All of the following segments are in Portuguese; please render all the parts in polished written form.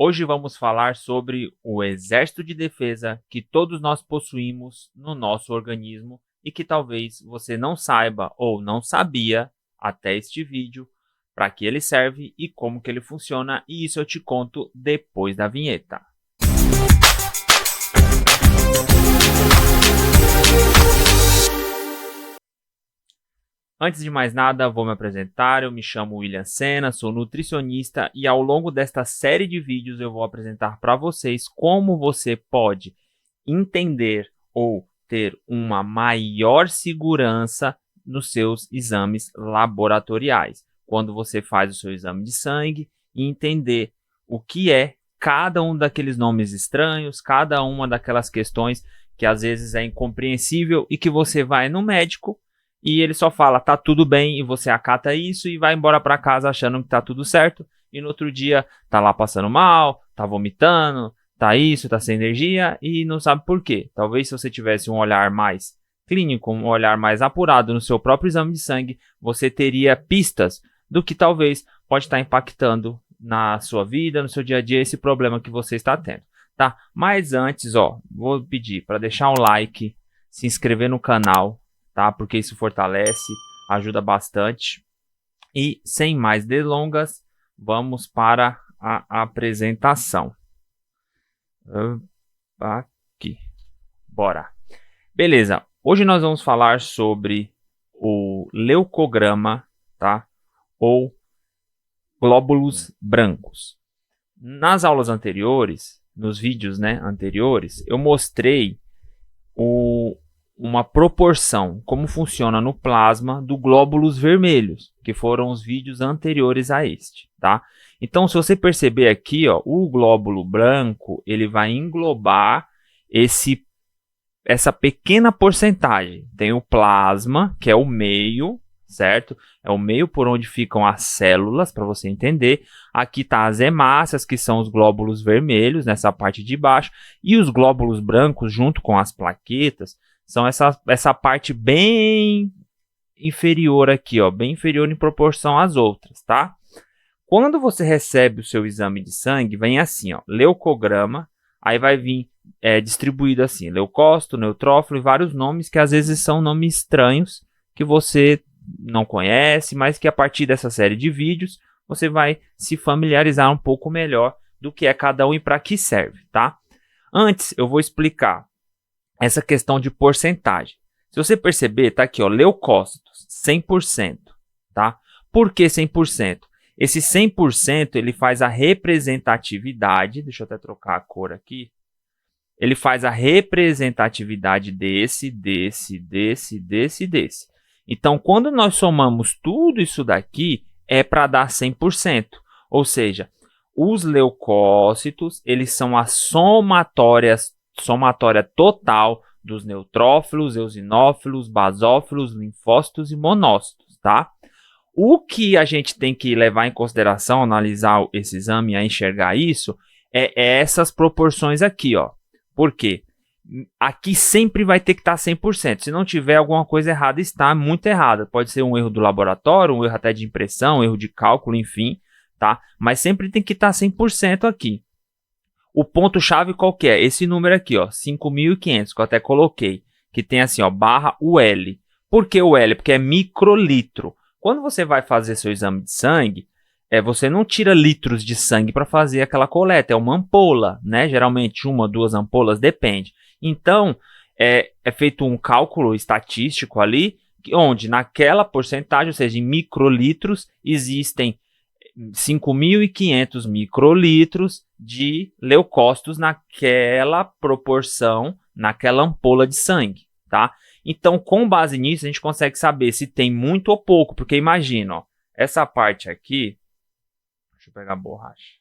Hoje vamos falar sobre o exército de defesa que todos nós possuímos no nosso organismo e que talvez você não saiba ou não sabia até este vídeo para que ele serve e como que ele funciona, e isso eu te conto depois da vinheta. Antes de mais nada, vou me apresentar. Eu me chamo William Sena, sou nutricionista e ao longo desta série de vídeos eu vou apresentar para vocês como você pode entender ou ter uma maior segurança nos seus exames laboratoriais. Quando você faz o seu exame de sangue e entender o que é cada um daqueles nomes estranhos, cada uma daquelas questões que às vezes é incompreensível e que você vai no médico e ele só fala, tá tudo bem, e você acata isso e vai embora para casa achando que tá tudo certo, e no outro dia tá lá passando mal, tá vomitando, tá isso, tá sem energia, e não sabe por quê. Talvez se você tivesse um olhar mais clínico, um olhar mais apurado no seu próprio exame de sangue, você teria pistas do que talvez pode estar impactando na sua vida, no seu dia a dia, esse problema que você está tendo, tá? Mas antes, vou pedir para deixar um like, se inscrever no canal, tá? Porque isso fortalece, ajuda bastante. E sem mais delongas, vamos para a apresentação. Aqui. Bora. Beleza. Hoje nós vamos falar sobre o leucograma, tá? Ou glóbulos brancos. Nas aulas anteriores, nos vídeos, anteriores, eu mostrei uma proporção, como funciona no plasma do glóbulos vermelhos, que foram os vídeos anteriores a este, tá? Então, se você perceber aqui, o glóbulo branco, ele vai englobar essa pequena porcentagem. Tem o plasma, que é o meio, certo? É o meio por onde ficam as células, para você entender. Aqui tá as hemácias, que são os glóbulos vermelhos, nessa parte de baixo, e os glóbulos brancos, junto com as plaquetas, são essa parte bem inferior aqui, bem inferior em proporção às outras, tá? Quando você recebe o seu exame de sangue, vem assim, leucograma, aí vai vir distribuído assim, leucócito, neutrófilo e vários nomes que às vezes são nomes estranhos que você não conhece, mas que a partir dessa série de vídeos você vai se familiarizar um pouco melhor do que é cada um e para que serve, tá? Antes eu vou explicar essa questão de porcentagem. Se você perceber, tá aqui, leucócitos, 100%, tá? Por que 100%? Esse 100%, ele faz a representatividade, deixa eu até trocar a cor aqui, ele faz a representatividade desse. Então, quando nós somamos tudo isso daqui, é para dar 100%. Ou seja, os leucócitos, eles são a somatória total dos neutrófilos, eosinófilos, basófilos, linfócitos e monócitos, tá? O que a gente tem que levar em consideração, analisar esse exame e enxergar isso, é essas proporções aqui, Por quê? Aqui sempre vai ter que estar 100%. Se não tiver alguma coisa errada, está muito errada. Pode ser um erro do laboratório, um erro até de impressão, um erro de cálculo, enfim, tá? Mas sempre tem que estar 100% aqui. O ponto-chave qual que é? Esse número aqui, 5.500, que eu até coloquei, que tem assim, barra UL. Por que UL? Porque é microlitro. Quando você vai fazer seu exame de sangue, você não tira litros de sangue para fazer aquela coleta, é uma ampola, né? Geralmente 1, 2 ampolas, depende. Então, é feito um cálculo estatístico ali, onde naquela porcentagem, ou seja, em microlitros, existem 5.500 microlitros de leucócitos naquela proporção, naquela ampola de sangue, tá? Então, com base nisso, a gente consegue saber se tem muito ou pouco, porque imagina, essa parte aqui, deixa eu pegar a borracha.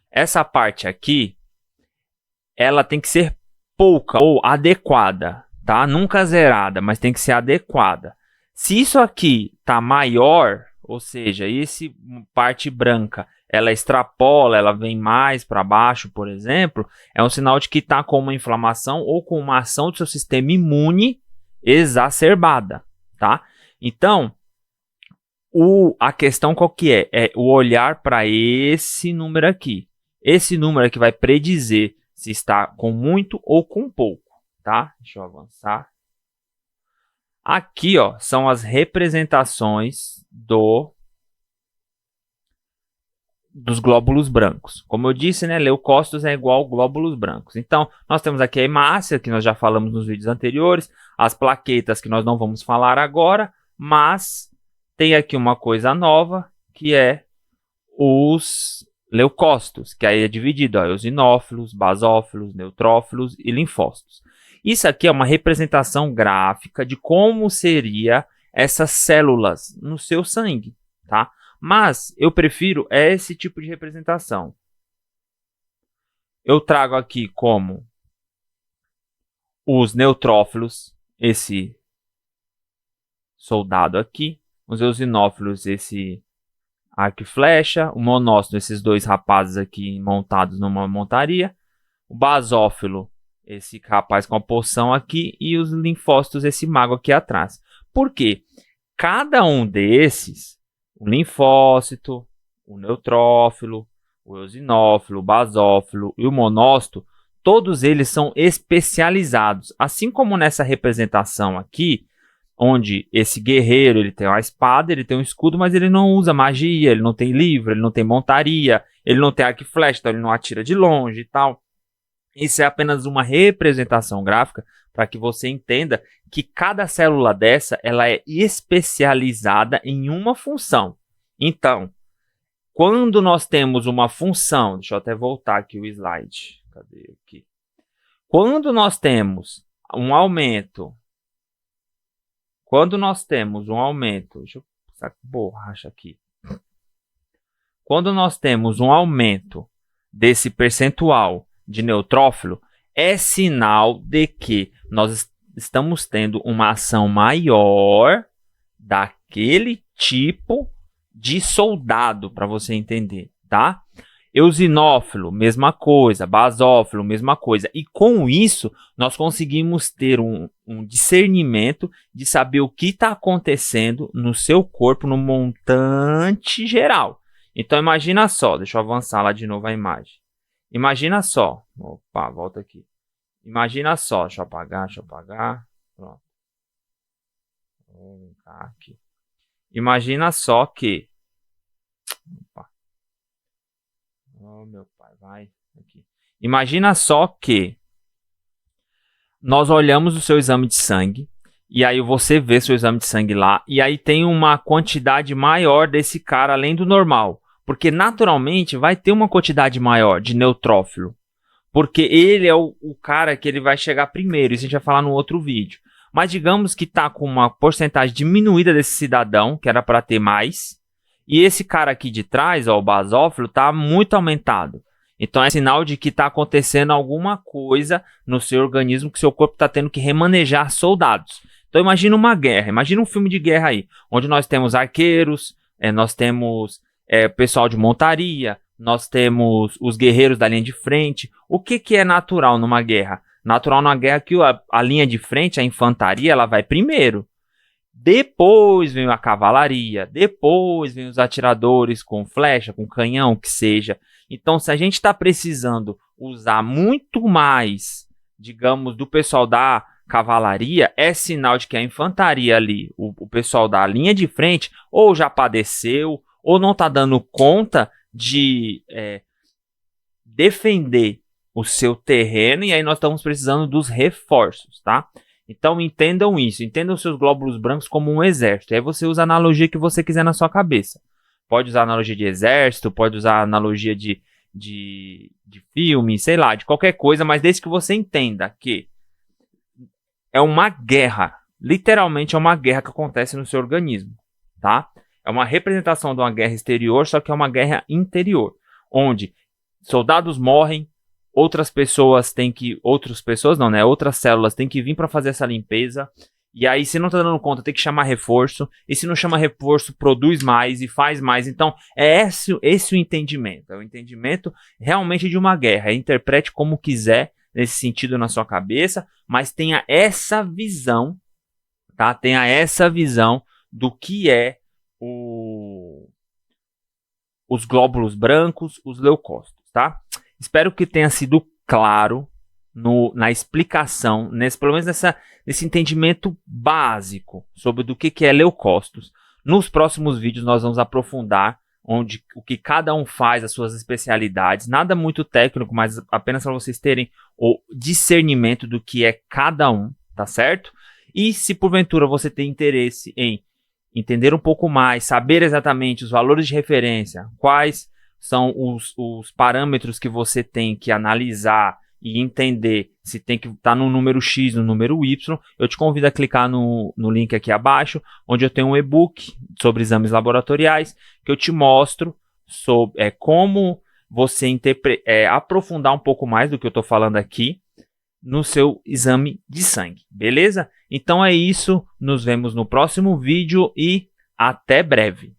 Essa parte aqui, ela tem que ser pouca ou adequada, tá? Nunca zerada, mas tem que ser adequada. Se isso aqui tá maior, ou seja, esse parte branca, ela extrapola, ela vem mais para baixo, por exemplo, é um sinal de que está com uma inflamação ou com uma ação do seu sistema imune exacerbada, tá? Então, A questão qual que é? É o olhar para esse número aqui. Esse número aqui vai predizer se está com muito ou com pouco, tá? Deixa eu avançar. Aqui, ó, são as representações dos glóbulos brancos. Como eu disse, né, leucócitos é igual a glóbulos brancos. Então, nós temos aqui a hemácia, que nós já falamos nos vídeos anteriores, as plaquetas, que nós não vamos falar agora, mas tem aqui uma coisa nova, que é os leucócitos, que aí é dividido, ó, eosinófilos, basófilos, neutrófilos e linfócitos. Isso aqui é uma representação gráfica de como seria essas células no seu sangue, tá? Mas eu prefiro esse tipo de representação. Eu trago aqui como os neutrófilos, esse soldado aqui, os eosinófilos, esse arco e flecha, o monócito, esses dois rapazes aqui montados numa montaria, o basófilo, esse rapaz com a poção aqui, e os linfócitos, esse mago aqui atrás. Por quê? Cada um desses, o linfócito, o neutrófilo, o eosinófilo, o basófilo e o monócito, todos eles são especializados. Assim como nessa representação aqui, onde esse guerreiro ele tem uma espada, ele tem um escudo, mas ele não usa magia, ele não tem livro, ele não tem montaria, ele não tem arco e flecha, então ele não atira de longe e tal. Isso é apenas uma representação gráfica para que você entenda que cada célula dessa ela é especializada em uma função. Então, quando nós temos uma função, deixa eu até voltar aqui o slide. Cadê aqui? Quando nós temos um aumento, deixa eu passar borracha aqui. Quando nós temos um aumento desse percentual de neutrófilo, é sinal de que nós estamos tendo uma ação maior daquele tipo de soldado, para você entender, tá? Eosinófilo, mesma coisa. Basófilo, mesma coisa. E com isso, nós conseguimos ter um discernimento de saber o que está acontecendo no seu corpo, no montante geral. Então, imagina só. Deixa eu avançar lá de novo a imagem. Imagina só. Opa, volta aqui. Imagina só. Deixa eu apagar. Pronto. Vou cá aqui. Imagina só que... Opa. Oh, meu pai, vai aqui. Imagina só que nós olhamos o seu exame de sangue e aí você vê seu exame de sangue lá e aí tem uma quantidade maior desse cara além do normal, porque naturalmente vai ter uma quantidade maior de neutrófilo, porque ele é o cara que ele vai chegar primeiro, isso a gente vai falar no outro vídeo. Mas digamos que tá com uma porcentagem diminuída desse cidadão, que era para ter mais, e esse cara aqui de trás, ó, o basófilo, tá muito aumentado. Então é sinal de que está acontecendo alguma coisa no seu organismo, que seu corpo está tendo que remanejar soldados. Então imagina uma guerra, imagina um filme de guerra aí, onde nós temos arqueiros, nós temos pessoal de montaria, nós temos os guerreiros da linha de frente. O que é natural numa guerra? Natural numa guerra que a linha de frente, a infantaria, ela vai primeiro. Depois vem a cavalaria, depois vem os atiradores com flecha, com canhão, que seja. Então, se a gente está precisando usar muito mais, digamos, do pessoal da cavalaria, é sinal de que a infantaria ali, o pessoal da linha de frente, ou já padeceu, ou não está dando conta de defender o seu terreno, e aí nós estamos precisando dos reforços, tá? Então entendam isso, entendam seus glóbulos brancos como um exército. E aí você usa a analogia que você quiser na sua cabeça. Pode usar analogia de exército, pode usar analogia de filme, sei lá, de qualquer coisa, mas desde que você entenda que é uma guerra, literalmente é uma guerra que acontece no seu organismo, tá? É uma representação de uma guerra exterior, só que é uma guerra interior, onde soldados morrem, outras células têm que vir para fazer essa limpeza. E aí, se não tá dando conta, tem que chamar reforço. E se não chama reforço, produz mais e faz mais. Então, é esse o entendimento. É o entendimento realmente de uma guerra. Interprete como quiser, nesse sentido, na sua cabeça. Mas tenha essa visão, tá? Tenha essa visão do que é os glóbulos brancos, os leucócitos, tá? Espero que tenha sido claro na explicação, pelo menos nesse entendimento básico sobre do que é leucócitos. Nos próximos vídeos nós vamos aprofundar o que cada um faz, as suas especialidades, nada muito técnico, mas apenas para vocês terem o discernimento do que é cada um, tá certo? E se porventura você tem interesse em entender um pouco mais, saber exatamente os valores de referência, quais são os parâmetros que você tem que analisar e entender se tem que estar no número X, no número Y, eu te convido a clicar no link aqui abaixo, onde eu tenho um e-book sobre exames laboratoriais, que eu te mostro sobre como você aprofundar um pouco mais do que eu estou falando aqui no seu exame de sangue, beleza? Então é isso, nos vemos no próximo vídeo e até breve.